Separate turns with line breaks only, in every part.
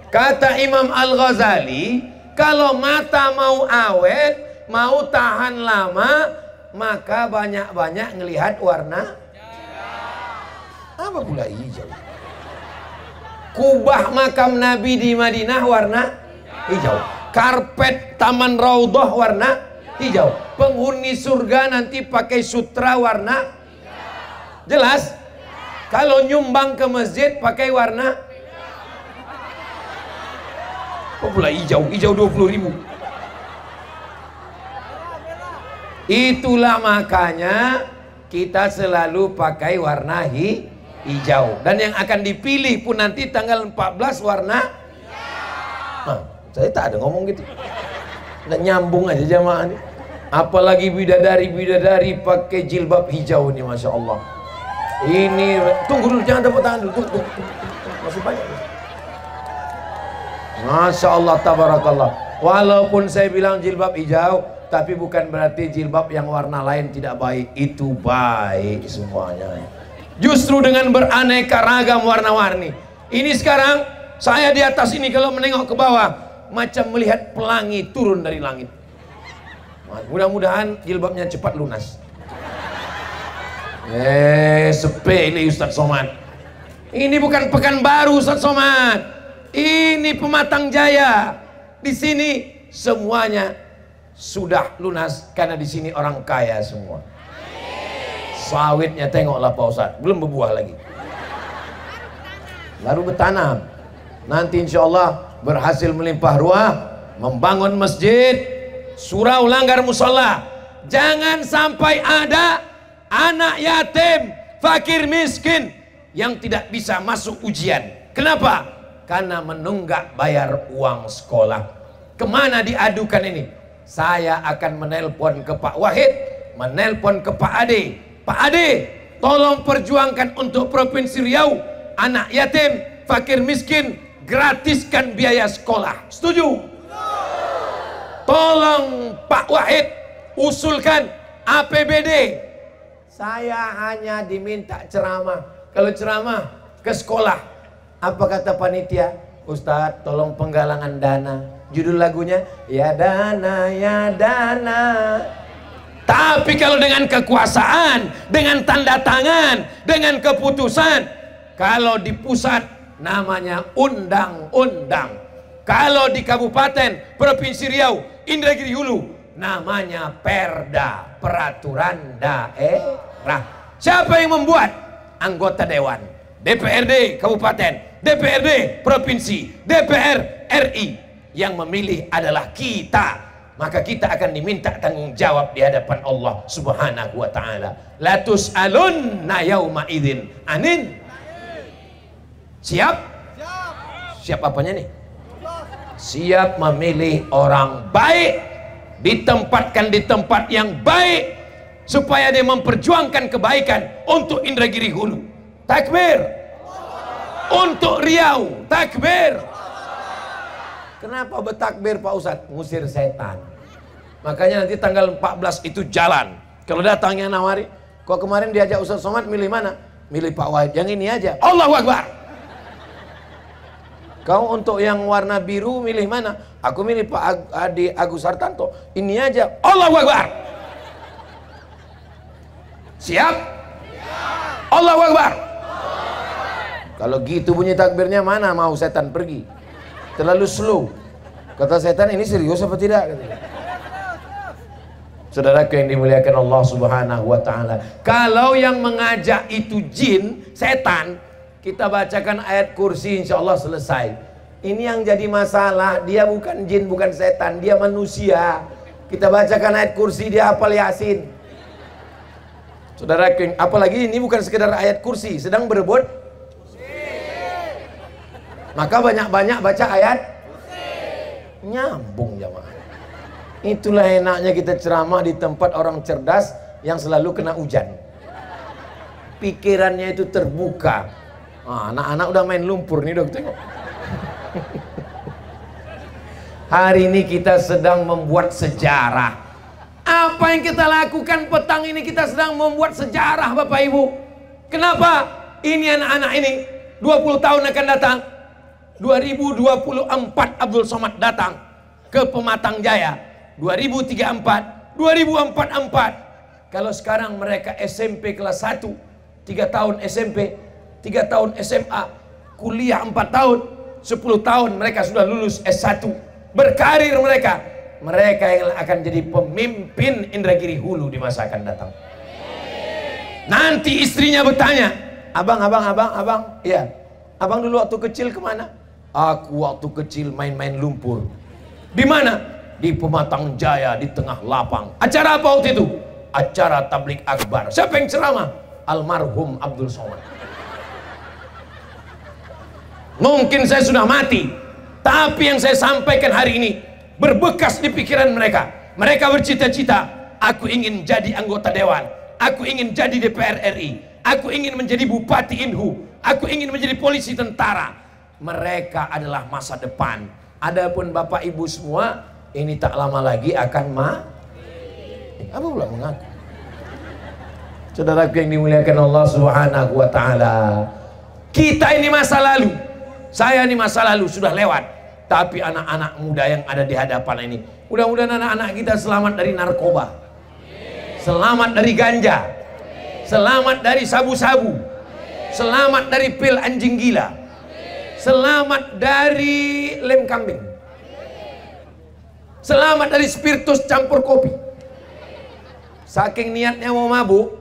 Kata Imam Al-Ghazali, kalau mata mau awet, mau tahan lama, maka banyak-banyak ngelihat warna. Apa pula hijau? Kubah makam Nabi di Madinah warna hijau. Karpet Taman Raudhah warna hijau. Penghuni surga nanti pakai sutra warna. Jelas? Kalau nyumbang ke masjid pakai warna. Apa pula hijau? Hijau 20.000. Itulah makanya kita selalu pakai warna hijau. Dan yang akan dipilih pun nanti tanggal 14 warna hijau. Saya tak ada ngomong gitu. Udah nyambung aja jamaah nih. Apalagi bidadari-bidadari pakai jilbab hijau nih, Masya Allah. Ini, tunggu dulu, jangan tepuk tangan dulu. Tunggu. Masih banyak. Masya Allah, tabarakallah. Walaupun saya bilang jilbab hijau, tapi bukan berarti jilbab yang warna lain tidak baik. Itu baik semuanya. Justru dengan beraneka ragam warna-warni. Ini sekarang saya di atas ini kalau menengok ke bawah macam melihat pelangi turun dari langit. Mudah-mudahan jilbabnya cepat lunas. Sepele Ustaz Somad. Ini bukan Pekanbaru Ustaz Somad. Ini Pematang Jaya. Di sini semuanya sudah lunas karena di sini orang kaya semua. Sawitnya tengoklah Pak Ustaz, belum berbuah lagi. Baru bertanam. Nanti insya Allah berhasil melimpah ruah, membangun masjid, surau langgar musola. Jangan sampai ada anak yatim, fakir miskin yang tidak bisa masuk ujian. Kenapa? Karena menunggak bayar uang sekolah. Kemana diadukan ini? Saya akan menelpon ke Pak Wahid, menelpon ke Pak Ade. Pak Ade, tolong perjuangkan untuk Provinsi Riau, anak yatim, fakir miskin, gratiskan biaya sekolah. Setuju? Tolong Pak Wahid usulkan APBD. Saya hanya diminta ceramah. Kalau ceramah ke sekolah, apa kata panitia? Ustadz, tolong penggalangan dana. Judul lagunya ya dana, ya dana. Tapi kalau dengan kekuasaan, dengan tanda tangan, dengan keputusan, kalau di pusat namanya undang-undang. Kalau di kabupaten, Provinsi Riau, Indragiri Hulu, namanya perda, peraturan daerah. Siapa yang membuat? Anggota dewan, DPRD kabupaten, DPRD provinsi, DPR RI. Yang memilih adalah kita. Maka kita akan diminta tanggung jawab di hadapan Allah Subhanahu wa ta'ala. La tus'alunna yauma idzin anin. Siap? Siap apanya nih? Siap memilih orang baik, ditempatkan di tempat yang baik supaya dia memperjuangkan kebaikan untuk Indragiri Hulu. Takbir. Untuk Riau, takbir. Kenapa bertakbir Pak Ustadz? Ngusir setan. Makanya nanti tanggal 14 itu jalan. Kalau datangnya nawari, kok kemarin diajak Ustadz Somad milih mana? Milih Pak Wahid, yang ini aja. Allahu Akbar. Kau untuk yang warna biru milih mana? Aku milih Pak Adi Agus Hartanto. Ini aja. Allahu Akbar. Siap? Allahu Akbar. Kalau gitu bunyi takbirnya, mana mau setan pergi? Terlalu slow. Kata setan, ini serius apa tidak? Saudaraku yang dimuliakan Allah Subhanahu wa ta'ala, kalau yang mengajak itu jin, setan, kita bacakan ayat kursi, insya Allah selesai. Ini yang jadi masalah, dia bukan jin, bukan setan, dia manusia. Kita bacakan ayat kursi, dia hafal Yasin. Saudaraku, apalagi ini bukan sekedar ayat kursi, sedang berebut. Maka banyak-banyak baca ayat nyambung jamaah. Itulah enaknya kita ceramah di tempat orang cerdas yang selalu kena hujan. Pikirannya itu terbuka. Anak-anak udah main lumpur nih dok, tengok. Hari ini kita sedang membuat sejarah. Apa yang kita lakukan petang ini, kita sedang membuat sejarah Bapak Ibu. Kenapa? Ini anak-anak ini 20 tahun akan datang. 2024 Abdul Somad datang ke Pematang Jaya. 2034, 2044. Kalau sekarang mereka SMP kelas 1, 3 tahun SMP, 3 tahun SMA, kuliah 4 tahun, 10 tahun mereka sudah lulus S1, berkarir mereka. Mereka yang akan jadi pemimpin Indragiri Hulu di masa akan datang. Nanti istrinya bertanya, abang, iya, abang dulu waktu kecil kemana? Aku waktu kecil main-main lumpur. Di mana? Di Pematang Jaya, di tengah lapang. Acara apa waktu itu? Acara tablik akbar. Siapa yang ceramah? Almarhum Abdul Somad. Mungkin saya sudah mati, tapi yang saya sampaikan hari ini berbekas di pikiran mereka. Mereka bercita-cita, aku ingin jadi anggota dewan, aku ingin jadi DPR RI, aku ingin menjadi bupati Inhu, aku ingin menjadi polisi tentara. Mereka adalah masa depan. Adapun bapak ibu semua, ini tak lama lagi akan apa pula mengaku? Saudaraku yang dimuliakan Allah Subhanahu wa taala. Kita ini masa lalu. Saya ini masa lalu sudah lewat. Tapi anak-anak muda yang ada di hadapan ini, mudah-mudahan anak-anak kita selamat dari narkoba, selamat dari ganja, selamat dari sabu-sabu, selamat dari pil anjing gila, selamat dari lem kambing, selamat dari spiritus campur kopi. Saking niatnya mau mabuk,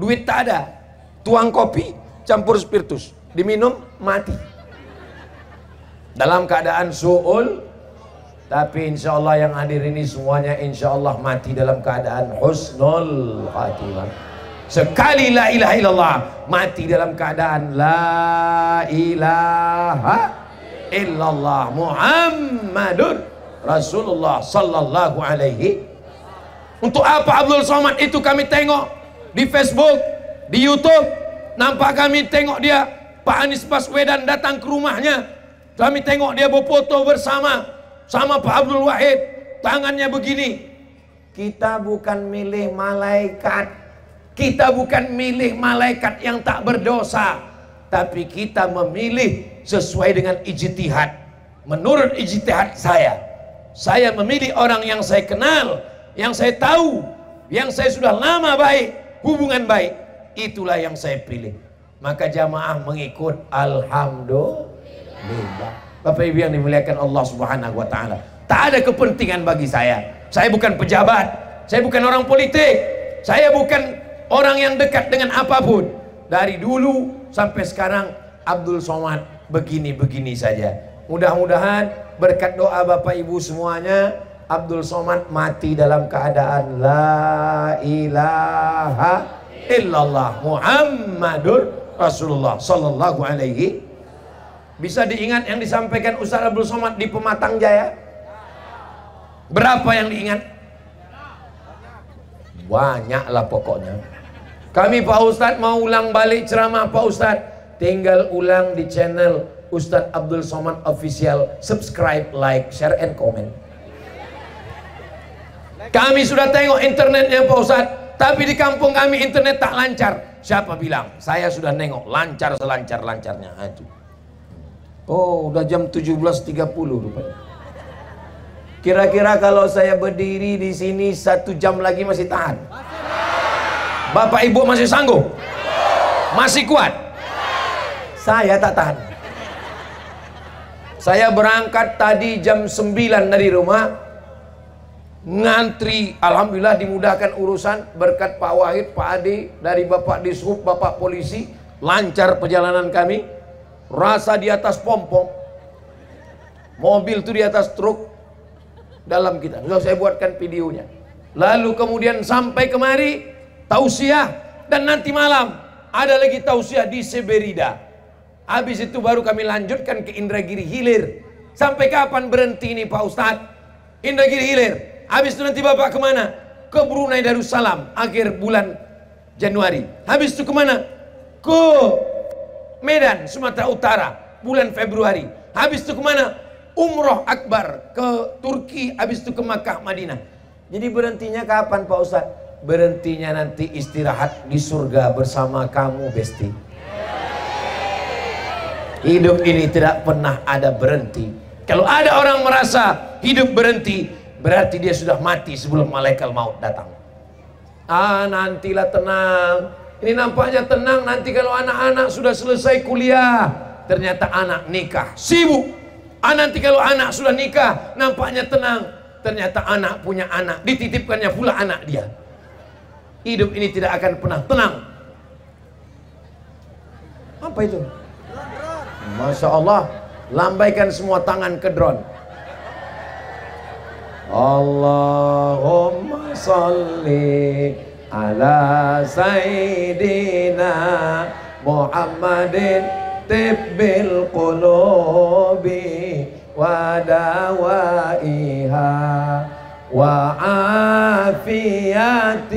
duit tak ada, tuang kopi campur spiritus, diminum mati. Dalam keadaan su'ul, tapi insya Allah yang hadir ini semuanya insya Allah mati dalam keadaan husnul khatimah. Sekali la ilaha illallah, mati dalam keadaan la ilaha illallah Muhammadur Rasulullah sallallahu alaihi. Untuk apa Abdul Somad itu kami tengok di Facebook, di YouTube, nampak kami tengok dia, Pak Anies Baswedan datang ke rumahnya. Kami tengok dia berfoto bersama sama Pak Abdul Wahid, tangannya begini. Kita bukan milih malaikat, kita bukan milih malaikat yang tak berdosa, tapi kita memilih sesuai dengan ijtihad. Menurut ijtihad saya memilih orang yang saya kenal, yang saya tahu, yang saya sudah lama baik, hubungan baik, itulah yang saya pilih. Maka jamaah mengikut, alhamdulillah. Bapak Ibu yang dimuliakan Allah Subhanahu wa taala. Tak ada kepentingan bagi saya. Saya bukan pejabat, saya bukan orang politik, saya bukan orang yang dekat dengan apapun. Dari dulu sampai sekarang Abdul Somad begini-begini saja. Mudah-mudahan berkat doa Bapak Ibu semuanya, Abdul Somad mati dalam keadaan la ilaha illallah Muhammadur Rasulullah sallallahu alaihi. Bisa diingat yang disampaikan Ustaz Abdul Somad di Pematang Jaya? Berapa yang diingat? Banyaklah pokoknya. Kami Pak Ustadz mau ulang balik ceramah Pak Ustadz, tinggal ulang di channel Ustadz Abdul Somad Official. Subscribe, like, share, and comment. Kami sudah tengok internetnya Pak Ustadz, tapi di kampung kami internet tak lancar. Siapa bilang? Saya sudah nengok, lancar selancar-lancarnya. Aduh. Oh, udah jam 17.30 rupanya. Kira-kira kalau saya berdiri di sini 1 jam lagi masih tahan? Bapak Ibu masih sanggup? Masih kuat? Saya tak tahan. Saya berangkat tadi jam 9 dari rumah, ngantri, alhamdulillah dimudahkan urusan berkat Pak Wahid, Pak Ade, dari Bapak Dishub, Bapak Polisi, lancar perjalanan kami. Rasa di atas pompong, mobil itu di atas truk dalam kita. Sudah saya buatkan videonya. Lalu kemudian sampai kemari tausiah, dan nanti malam ada lagi tausiah di Seberida. Habis itu baru kami lanjutkan ke Indragiri Hilir. Sampai kapan berhenti ini Pak Ustadz? Indragiri Hilir. Habis itu nanti Bapak kemana? Ke Brunei Darussalam akhir bulan Januari. Habis itu kemana? Ke Medan, Sumatera Utara, bulan Februari. Habis itu kemana? Umroh Akbar ke Turki, habis itu ke Makkah, Madinah. Jadi berhentinya kapan Pak Ustadz? Berhentinya nanti istirahat di surga bersama kamu, Besti. Hidup ini tidak pernah ada berhenti. Kalau ada orang merasa hidup berhenti, berarti dia sudah mati sebelum malaikat maut datang. Nantilah tenang. Ini nampaknya tenang, nanti kalau anak-anak sudah selesai kuliah, ternyata anak nikah, sibuk. Nanti kalau anak sudah nikah, nampaknya tenang, ternyata anak punya anak, dititipkannya pula anak dia. Hidup ini tidak akan pernah tenang. Apa itu? Masya Allah, lambaikan semua tangan ke drone. Allahumma salli ala sayyidina Muhammadin tibbil qulubi wa dawaiha wa afiyatil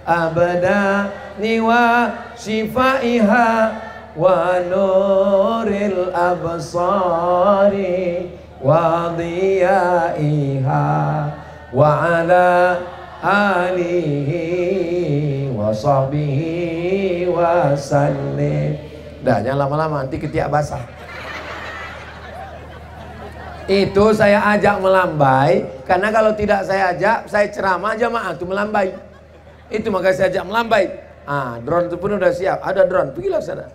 abdani wa shifaiha wa nuril absari wa diyaiha wa ala alihi wa sahbihi wa sallim. Dah, jangan lama-lama, nanti ketiak basah. Itu saya ajak melambai, karena kalau tidak saya ajak, saya ceramah jamaah itu melambai. Itu maka saya ajak melambai. Drone itu pun udah siap, ada drone, pergilah sana.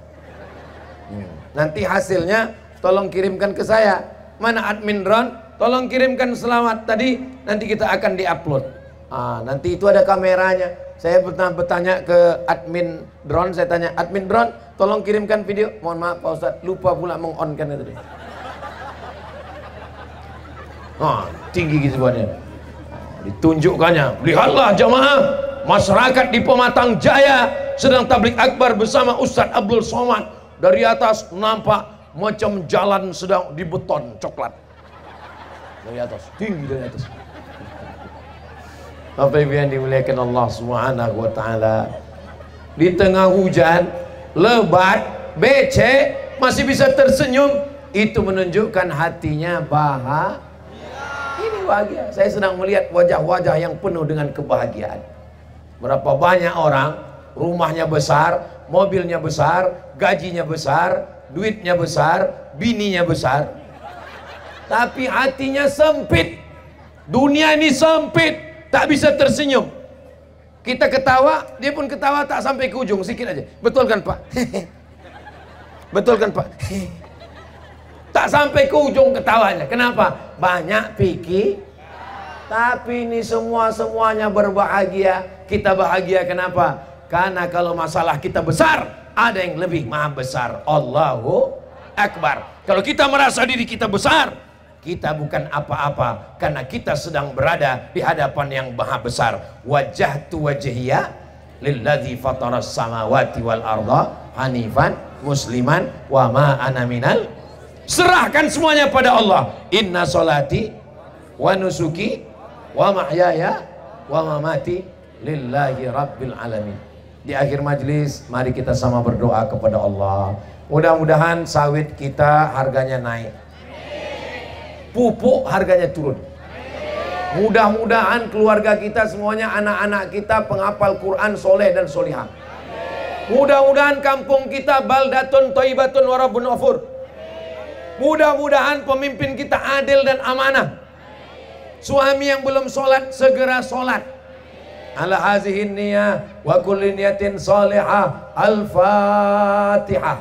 Nanti hasilnya tolong kirimkan ke saya. Mana admin drone? Tolong kirimkan selamat tadi, nanti kita akan diupload. Nanti itu ada kameranya. Saya pernah bertanya ke admin drone, saya tanya, admin drone, tolong kirimkan video. Mohon maaf Pak Ustadz, lupa pula meng-on-kan itu. Tinggi gitu buatnya. Ditunjukkannya, lihatlah jamaah, masyarakat di Pematang Jaya sedang tablik akbar bersama Ustadz Abdul Somad. Dari atas nampak macam jalan sedang dibeton coklat. Dari atas, tinggi dari atas. Apa yang dimuliakan Allah Subhanahu wa taala. Di tengah hujan, lebat, becek, masih bisa tersenyum, itu menunjukkan hatinya bahagia. Ini bahagia. Saya sedang melihat wajah-wajah yang penuh dengan kebahagiaan. Berapa banyak orang rumahnya besar, mobilnya besar, gajinya besar, duitnya besar, bininya besar, tapi hatinya sempit. Dunia ini sempit, tak bisa tersenyum. Kita ketawa, dia pun ketawa tak sampai ke ujung, sikit aja. Betul kan Pak? Betul kan Pak? Tak sampai ke ujung ketawanya. Kenapa? Banyak pikir. Tapi ini semuanya berbahagia. Kita bahagia kenapa? Karena kalau masalah kita besar, ada yang lebih maha besar. Allahu Akbar. Kalau kita merasa diri kita besar, kita bukan apa-apa, karena kita sedang berada di hadapan yang maha besar. Wajjahtu wajhiya lilladzi fataras samawati wal arda hanifan musliman wa ma ana minal. Serahkan semuanya pada Allah. Inna solati wa nusuki wa mahyaya wa mamati lillahi rabbil alamin. Di akhir majlis, mari kita sama berdoa kepada Allah. Mudah-mudahan sawit kita harganya naik, pupuk harganya turun. Mudah-mudahan keluarga kita semuanya, anak-anak kita penghafal Quran, soleh dan solihah. Mudah-mudahan kampung kita baldatun thayyibatun wa rabbun ghafur. Mudah-mudahan pemimpin kita adil dan amanah. Suami yang belum sholat segera sholat. Ala hazihin niyah wa kulli niyatin salihah. Al-Fatihah.